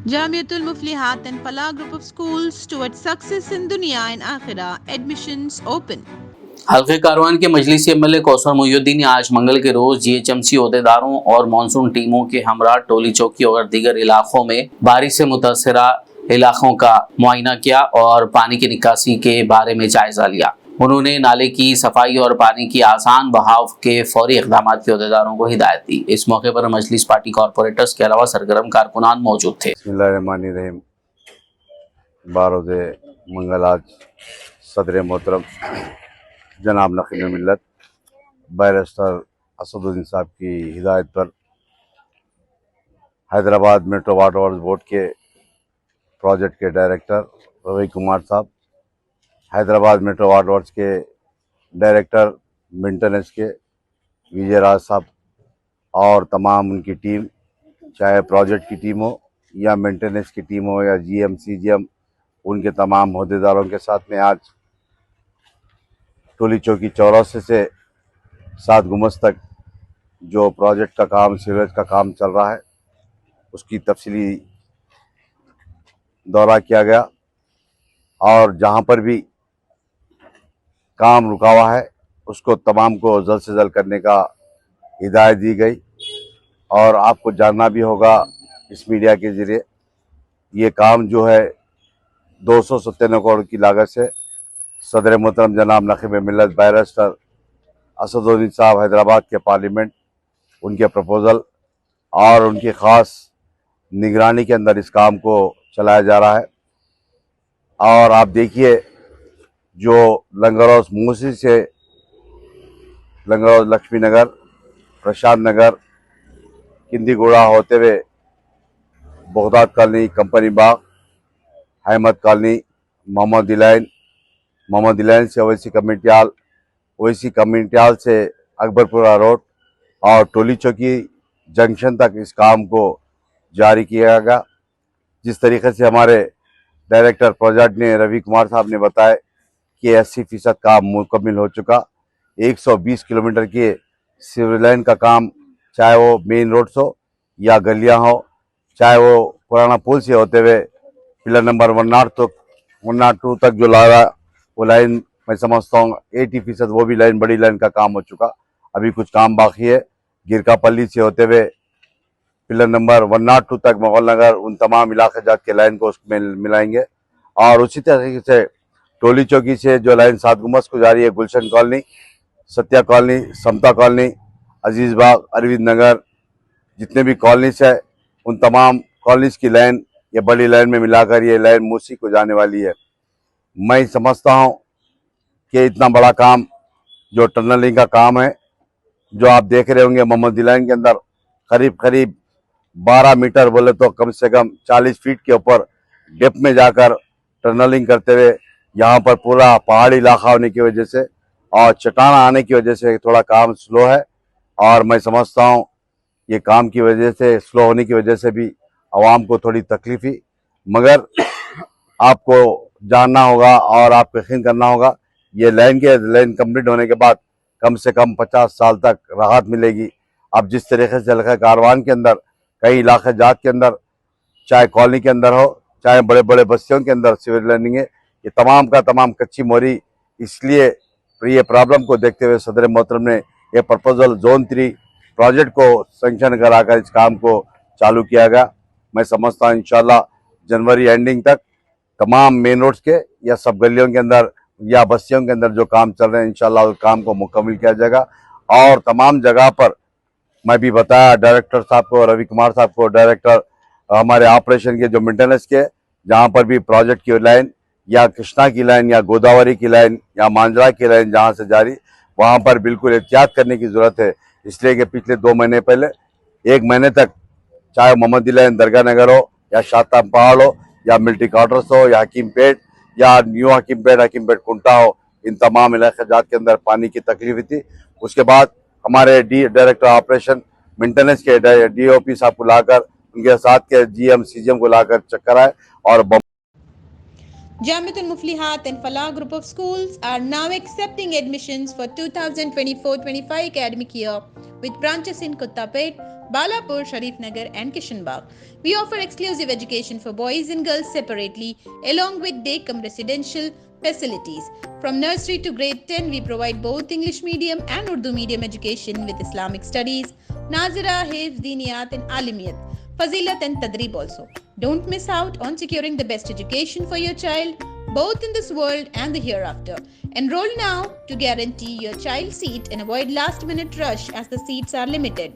Jamiatul Muflihat and Falah Group of Schools towards success in dunya and akhirah. Admissions open. हल्के कारवान के मजलिसी MLA Kausar Mohiuddin ने आज मंगल के रोज GHMC अहदेदारों और मानसून टीमों के हमरा टोली चौकी और दीगर इलाकों में बारिश से मुतासरा इलाकों का मुआयना किया और पानी की निकासी के बारे में जायजा लिया। उन्होंने नाले की सफाई और पानी की आसान बहाव के फौरी इकदाम की अहदेदारों को हिदायत दी। इस मौके पर मजलिस पार्टी कॉरपोरेटर्स के अलावा सरगर्म कारकुनान मौजूद थे। बिस्मिल्लाहिर्रहमानिर्रहीम। बारोज़ मंगल आज सदर मोहतरम जनाब नकीब मिल्लत बैरिस्टर असदुद्दीन साहब की हिदायत पर Hyderabad metro water works board के प्रोजेक्ट के डायरेक्टर रवि कुमार साहब, हैदराबाद मेट्रो वाटर वर्क्स के डायरेक्टर मेंटेनेंस के विजय राज साहब और तमाम उनकी टीम, चाहे प्रोजेक्ट की टीम हो या मेंटेनेंस की टीम हो या जीएम सीजीएम, उनके तमाम अहदेदारों के साथ में आज टोली चौकी चौरासे से 7 गुमस तक जो प्रोजेक्ट का काम, सीवरेज का काम चल रहा है, उसकी तफसीली दौरा किया गया और जहां पर भी काम रुका हुआ है उसको तमाम को जल्द से जल्द करने का हिदायत दी गई। और आपको जानना भी होगा इस मीडिया के जरिए, ये काम जो है 297 करोड़ की लागत से सदर मोहतरम जनाब नकीब मिल्लत बैरिस्टर असदुद्दीन साहब हैदराबाद के पार्लियामेंट, उनके प्रपोज़ल और उनकी ख़ास निगरानी के अंदर इस काम को चलाया जा रहा है। और आप देखिए, जो लंगरौस मूसी से लंगरौस लक्ष्मी नगर, प्रशांत नगर, किंदीगुड़ा होते हुए बगदाद कॉलोनी, कंपनी बाग, अहमद कॉलोनी, मोहम्मद इलाइन से ओवैसी कम्युनिटी से अकबरपुरा रोड और टोली चौकी जंक्शन तक इस काम को जारी किया गया। जिस तरीके से हमारे डायरेक्टर प्रोजेक्ट ने रवि कुमार साहब ने बताया कि 80% काम मुकम्मल हो चुका। 120 किलोमीटर के सिविल लाइन का काम, चाहे वो मेन रोड हो या गलियां हो, चाहे वो पुराना पुल से होते हुए पिलर नंबर 102 तक जो ला रहा, वो लाइन मैं समझता हूँ 80% वो भी लाइन, बड़ी लाइन का काम हो चुका। अभी कुछ काम बाकी है, गिरकापल्ली से होते हुए पिलर नंबर 102 तक मोगल नगर, उन तमाम इलाके जात के लाइन को उसमें मिलाएंगे। और उसी तरीके से टोली चौकी से जो लाइन 7 गुमस को जारी है, गुलशन कॉलोनी, सत्या कॉलोनी, समता कॉलोनी, अजीज बाग, अरविंद नगर, जितने भी कॉलोनीस है, उन तमाम कॉलोनीस की लाइन ये बड़ी लाइन में मिलाकर ये लाइन मूसी को जाने वाली है। मैं समझता हूँ कि इतना बड़ा काम जो टनलिंग का काम है, जो आप देख रहे होंगे मोहम्मद लाइन के अंदर करीब 12 मीटर बोले तो कम से कम 40 फीट के ऊपर डेप्थ में जाकर टनलिंग करते हुए, यहाँ पर पूरा पहाड़ी इलाका होने की वजह से और चट्टान आने की वजह से थोड़ा काम स्लो है। और मैं समझता हूँ ये काम की वजह से, स्लो होने की वजह से भी आवाम को थोड़ी तकलीफ ही, मगर आपको जानना होगा और आपको यकीन करना होगा, ये लाइन कंप्लीट होने के बाद कम से कम 50 साल तक राहत मिलेगी। अब जिस तरीके से हल्का कारवान के अंदर कई इलाके जात के अंदर, चाहे कॉलोनी के अंदर हो, चाहे बड़े बड़े बस्तियों के अंदर सिविल लाइनिंग है, ये तमाम का तमाम कच्ची मोरी, इसलिए ये प्रॉब्लम को देखते हुए सदर मोहतरम ने यह प्रपोजल जोन 3 प्रोजेक्ट को सेंक्शन कराकर इस काम को चालू किया गया। मैं समझता हूँ इंशाल्लाह जनवरी एंडिंग तक तमाम मेन रोड्स के या सब गलियों के अंदर या बस्तियों के अंदर जो काम चल रहे हैं, इंशाल्लाह उस काम को मुकम्मल किया जाएगा। और तमाम जगह पर मैं भी बताया डायरेक्टर साहब को, रवि कुमार साहब को, डायरेक्टर हमारे ऑपरेशन के जो मेंटेनेंस के, जहाँ पर भी प्रोजेक्ट की लाइन या कृष्णा की लाइन या गोदावरी की लाइन या मांजरा की लाइन जहाँ से जारी, वहाँ पर बिल्कुल एहतियात करने की ज़रूरत है। इसलिए कि पिछले 2 महीने पहले 1 महीने तक, चाहे मोहम्मद लाइन दरगाह नगर हो या शाताब पहाड़ हो या मिलिट्री क्वार्टर्स हो या हकीमपेट या न्यू हकीमपेट कुंटा हो, इन तमाम इलाके जात के अंदर पानी की तकलीफ थी। उसके बाद हमारे डायरेक्टर ऑपरेशन मेंटेनेंस के डीओपी साहब को लाकर, उनके साथ के जीएम सीजीएम को लाकर चक्कर आए और Jamiatul Muflihat and Falah group of schools are now accepting admissions for 2024-25 academic year with branches in Kottapet, Balapur, Sharif Nagar and Kishanbagh. We offer exclusive education for boys and girls separately along with day-cum residential facilities. From nursery to grade 10, we provide both English medium and Urdu medium education with Islamic studies, Nazira, Hifz, Diniyat and Alimiyat, Fazilat and Tadrib also. Don't miss out on securing the best education for your child, both in this world and the hereafter. Enroll now to guarantee your child's seat and avoid last-minute rush as the seats are limited.